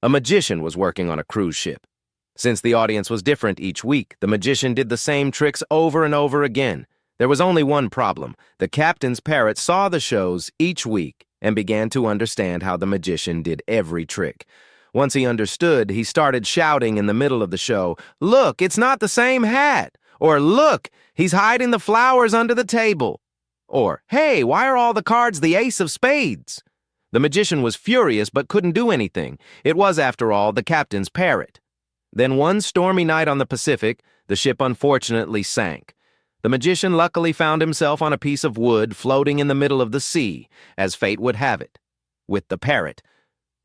A magician was working on a cruise ship. Since the audience was different each week, the magician did the same tricks over and over again. There was only one problem. The captain's parrot saw the shows each week and began to understand how the magician did every trick. Once he understood, he started shouting in the middle of the show, "Look, it's not the same hat!" Or, "Look, he's hiding the flowers under the table!" Or, "Hey, why are all the cards the ace of spades?" The magician was furious but couldn't do anything. It was, after all, the captain's parrot. Then one stormy night on the Pacific, the ship unfortunately sank. The magician luckily found himself on a piece of wood floating in the middle of the sea, as fate would have it, with the parrot.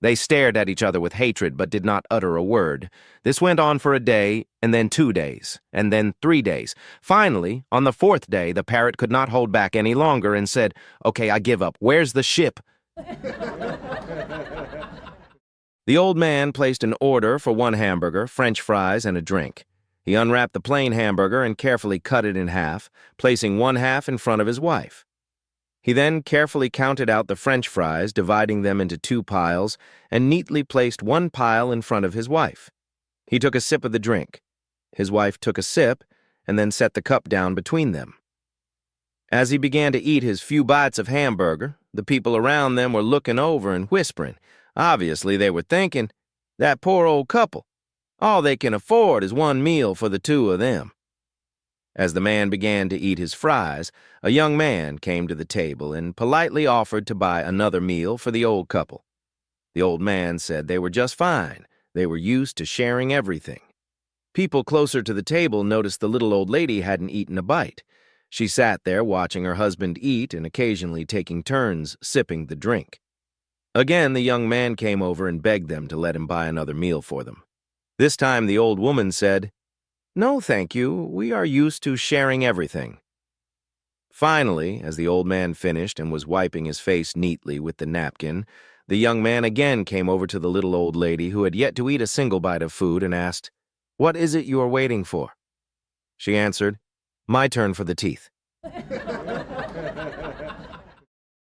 They stared at each other with hatred but did not utter a word. This went on for a day, and then 2 days, and then 3 days. Finally, on the 4th day, the parrot could not hold back any longer and said, "Okay, I give up. Where's the ship?" The old man placed an order for 1 hamburger, French fries, and a drink. He unwrapped the plain hamburger and carefully cut it in half, placing 1 half in front of his wife. He then carefully counted out the French fries, dividing them into 2 piles, and neatly placed 1 pile in front of his wife. He took a sip of the drink. His wife took a sip, and then set the cup down between them. As he began to eat his few bites of hamburger, the people around them were looking over and whispering. Obviously, they were thinking, "That poor old couple. All they can afford is 1 meal for the 2 of them." As the man began to eat his fries, a young man came to the table and politely offered to buy another meal for the old couple. The old man said they were just fine. They were used to sharing everything. People closer to the table noticed the little old lady hadn't eaten a bite. She sat there watching her husband eat and occasionally taking turns sipping the drink. Again, the young man came over and begged them to let him buy another meal for them. This time, the old woman said, "No, thank you. We are used to sharing everything." Finally, as the old man finished and was wiping his face neatly with the napkin, the young man again came over to the little old lady who had yet to eat a single bite of food and asked, "What is it you are waiting for?" She answered, "My turn for the teeth."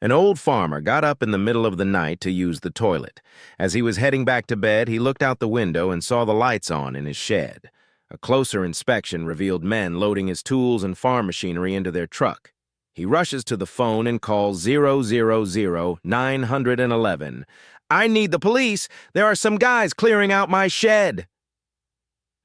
An old farmer got up in the middle of the night to use the toilet. As he was heading back to bed, he looked out the window and saw the lights on in his shed. A closer inspection revealed men loading his tools and farm machinery into their truck. He rushes to the phone and calls 000-911. "I need the police. There are some guys clearing out my shed."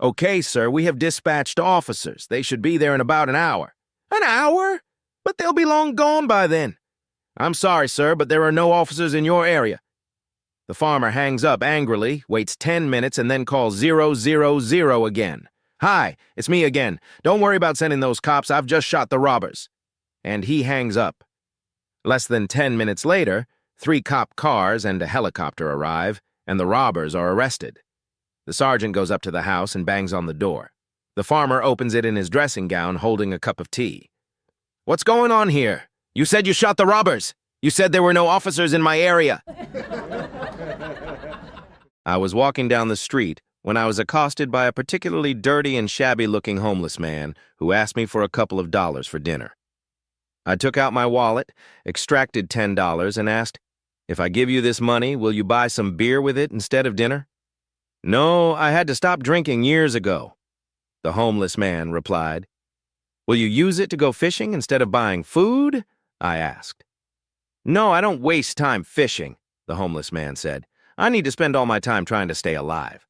"Okay, sir, we have dispatched officers. They should be there in about an hour." "An hour? But they'll be long gone by then." "I'm sorry, sir, but there are no officers in your area." The farmer hangs up angrily, waits 10 minutes, and then calls 000 again. "Hi, it's me again. Don't worry about sending those cops. I've just shot the robbers." And he hangs up. Less than 10 minutes later, 3 cop cars and a helicopter arrive, and the robbers are arrested. The sergeant goes up to the house and bangs on the door. The farmer opens it in his dressing gown, holding a cup of tea. "What's going on here? You said you shot the robbers. You said there were no officers in my area." "I was walking down the street when I was accosted by a particularly dirty and shabby-looking homeless man who asked me for a couple of dollars for dinner. I took out my wallet, extracted $10, and asked, 'If I give you this money, will you buy some beer with it instead of dinner?' 'No, I had to stop drinking years ago.' The homeless man replied. 'Will you use it to go fishing instead of buying food?' I asked. 'No, I don't waste time fishing,' the homeless man said. 'I need to spend all my time trying to stay alive.'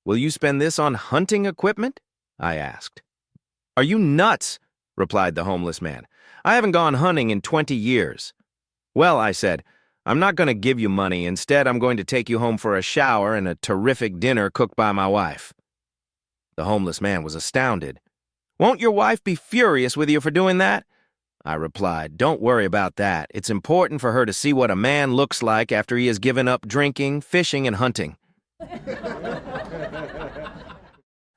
'Will you spend this on hunting equipment?' I asked. 'Are you nuts?' replied the homeless man. 'I haven't gone hunting in 20 years. "Well,' I said, 'I'm not going to give you money. Instead, I'm going to take you home for a shower and a terrific dinner cooked by my wife.' The homeless man was astounded. 'Won't your wife be furious with you for doing that?' I replied, 'Don't worry about that. It's important for her to see what a man looks like after he has given up drinking, fishing, and hunting.'"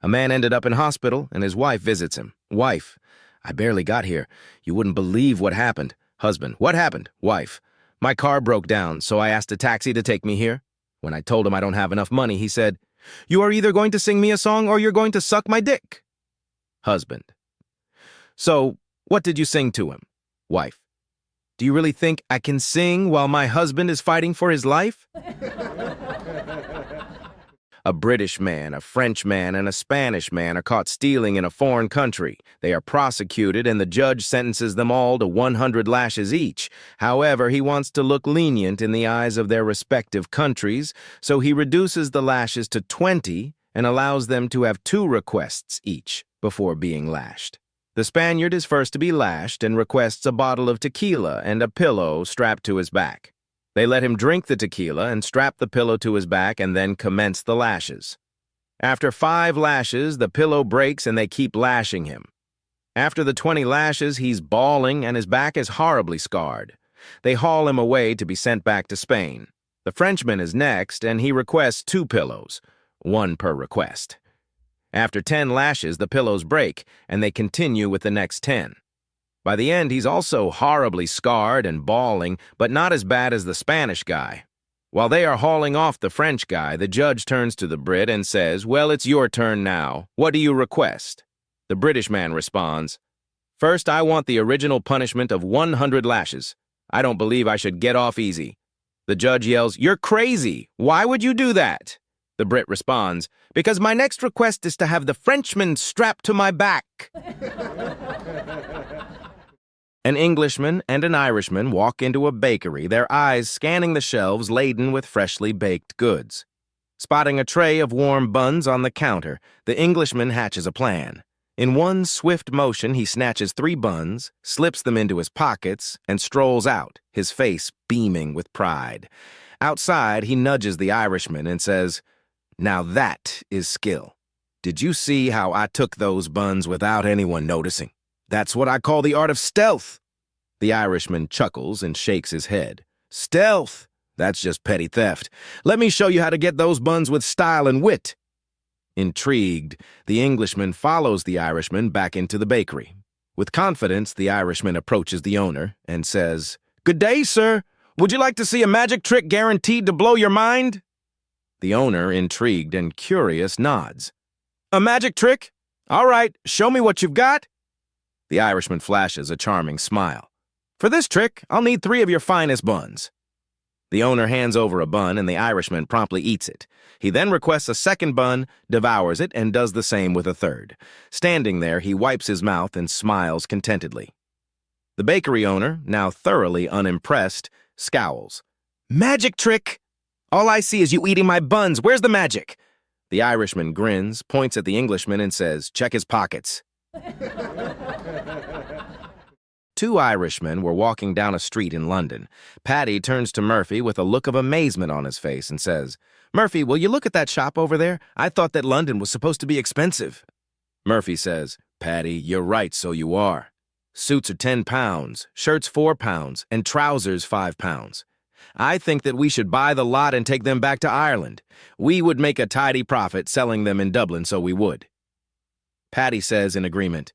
A man ended up in hospital, and his wife visits him. Wife: "I barely got here. You wouldn't believe what happened." Husband: "What happened?" Wife: "My car broke down, so I asked a taxi to take me here. When I told him I don't have enough money, he said, 'You are either going to sing me a song or you're going to suck my dick.'" Husband: "So, what did you sing to him?" Wife: "Do you really think I can sing while my husband is fighting for his life?" A British man, a French man, and a Spanish man are caught stealing in a foreign country. They are prosecuted, and the judge sentences them all to 100 lashes each. However, he wants to look lenient in the eyes of their respective countries, so he reduces the lashes to 20 and allows them to have 2 requests each before being lashed. The Spaniard is first to be lashed and requests a bottle of tequila and a pillow strapped to his back. They let him drink the tequila and strap the pillow to his back and then commence the lashes. After 5 lashes, the pillow breaks and they keep lashing him. After the 20 lashes, he's bawling and his back is horribly scarred. They haul him away to be sent back to Spain. The Frenchman is next and he requests 2 pillows, 1 per request. After 10 lashes, the pillows break and they continue with the next 10. By the end, he's also horribly scarred and bawling, but not as bad as the Spanish guy. While they are hauling off the French guy, the judge turns to the Brit and says, "Well, it's your turn now. What do you request?" The British man responds, "First, I want the original punishment of 100 lashes. I don't believe I should get off easy." The judge yells, "You're crazy. Why would you do that?" The Brit responds, "Because my next request is to have the Frenchman strapped to my back." An Englishman and an Irishman walk into a bakery, their eyes scanning the shelves laden with freshly baked goods. Spotting a tray of warm buns on the counter, the Englishman hatches a plan. In one swift motion, he snatches 3 buns, slips them into his pockets, and strolls out, his face beaming with pride. Outside, he nudges the Irishman and says, "Now that is skill. Did you see how I took those buns without anyone noticing? That's what I call the art of stealth." The Irishman chuckles and shakes his head. "Stealth? That's just petty theft. Let me show you how to get those buns with style and wit." Intrigued, the Englishman follows the Irishman back into the bakery. With confidence, the Irishman approaches the owner and says, "Good day, sir. Would you like to see a magic trick guaranteed to blow your mind?" The owner, intrigued and curious, nods. "A magic trick? All right, show me what you've got." The Irishman flashes a charming smile. "For this trick, I'll need 3 of your finest buns." The owner hands over a bun and the Irishman promptly eats it. He then requests a second bun, devours it, and does the same with a third. Standing there, he wipes his mouth and smiles contentedly. The bakery owner, now thoroughly unimpressed, scowls. "Magic trick? All I see is you eating my buns. Where's the magic?" The Irishman grins, points at the Englishman, and says, "Check his pockets." 2 Irishmen were walking down a street in London. Paddy turns to Murphy with a look of amazement on his face and says, "Murphy, will you look at that shop over there? I thought that London was supposed to be expensive." Murphy says, "Paddy, you're right, so you are. Suits are £10, shirts £4, and trousers £5. I think that we should buy the lot and take them back to Ireland. We would make a tidy profit selling them in Dublin, so we would." Paddy says in agreement,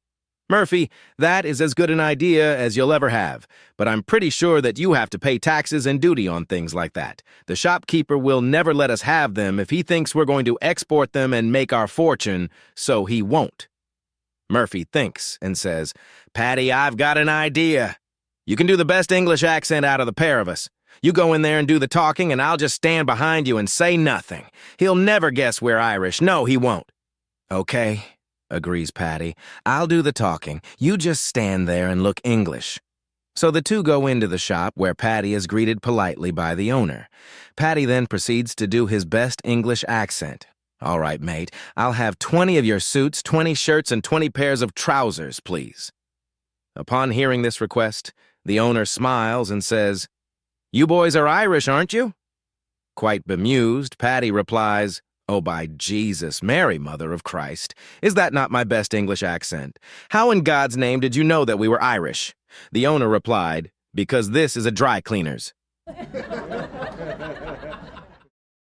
"Murphy, that is as good an idea as you'll ever have, but I'm pretty sure that you have to pay taxes and duty on things like that. The shopkeeper will never let us have them if he thinks we're going to export them and make our fortune, so he won't." Murphy thinks and says, "Paddy, I've got an idea. You can do the best English accent out of the pair of us. You go in there and do the talking, and I'll just stand behind you and say nothing. He'll never guess we're Irish. No, he won't." "Okay," agrees Paddy. "I'll do the talking. You just stand there and look English." So the 2 go into the shop where Paddy is greeted politely by the owner. Paddy then proceeds to do his best English accent. "All right, mate. I'll have 20 of your suits, 20 shirts, and 20 pairs of trousers, please." Upon hearing this request, the owner smiles and says, "You boys are Irish, aren't you?" Quite bemused, Paddy replies, "Oh, by Jesus, Mary, Mother of Christ, is that not my best English accent? How in God's name did you know that we were Irish?" The owner replied, "Because this is a dry cleaner's."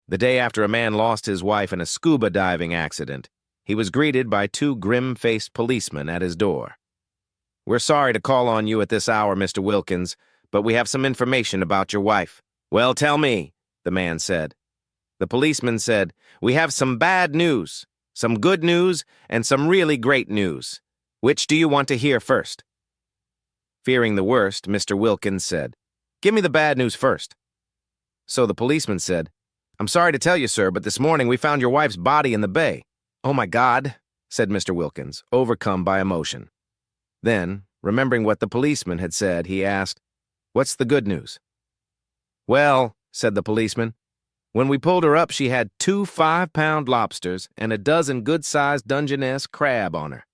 The day after a man lost his wife in a scuba diving accident, he was greeted by 2 grim-faced policemen at his door. "We're sorry to call on you at this hour, Mr. Wilkins, but we have some information about your wife." "Well, tell me," the man said. The policeman said, "We have some bad news, some good news, and some really great news. Which do you want to hear first?" Fearing the worst, Mr. Wilkins said, "Give me the bad news first." So the policeman said, I'm sorry to tell you, sir, but this morning we found your wife's body in the bay. Oh, my God, said Mr. Wilkins, overcome by emotion. Then, remembering what the policeman had said, he asked, "What's the good news?" "Well," said the policeman, "when we pulled her up, she had 2 5-pound lobsters and a dozen good-sized Dungeness crab on her."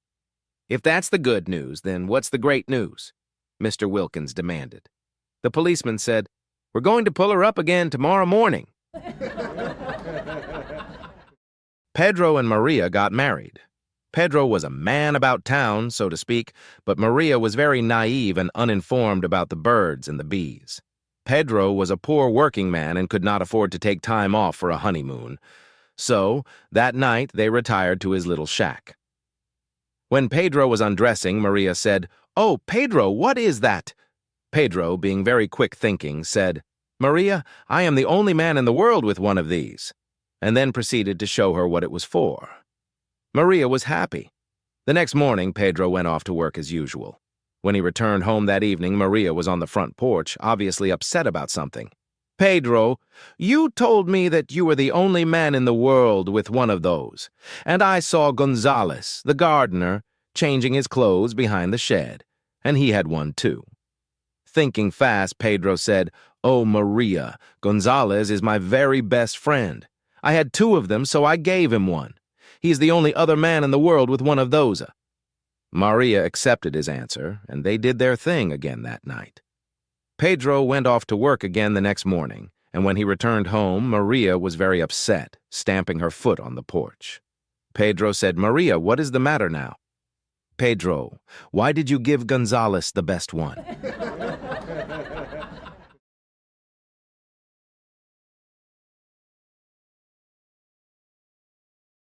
"If that's the good news, then what's the great news?" Mr. Wilkins demanded. The policeman said, "We're going to pull her up again tomorrow morning." Pedro and Maria got married. Pedro was a man about town, so to speak, but Maria was very naive and uninformed about the birds and the bees. Pedro was a poor working man and could not afford to take time off for a honeymoon. So, that night, they retired to his little shack. When Pedro was undressing, Maria said, "Oh, Pedro, what is that?" Pedro, being very quick-thinking, said, "Maria, I am the only man in the world with one of these," and then proceeded to show her what it was for. Maria was happy. The next morning, Pedro went off to work as usual. When he returned home that evening, Maria was on the front porch, obviously upset about something. "Pedro, you told me that you were the only man in the world with one of those, and I saw Gonzales, the gardener, changing his clothes behind the shed, and he had one too." Thinking fast, Pedro said, "Oh, Maria, Gonzales is my very best friend. I had 2 of them, so I gave him one. He's the only other man in the world with one of those." Maria accepted his answer, and they did their thing again that night. Pedro went off to work again the next morning, and when he returned home, Maria was very upset, stamping her foot on the porch. Pedro said, "Maria, what is the matter now?" "Pedro, why did you give Gonzales the best one?"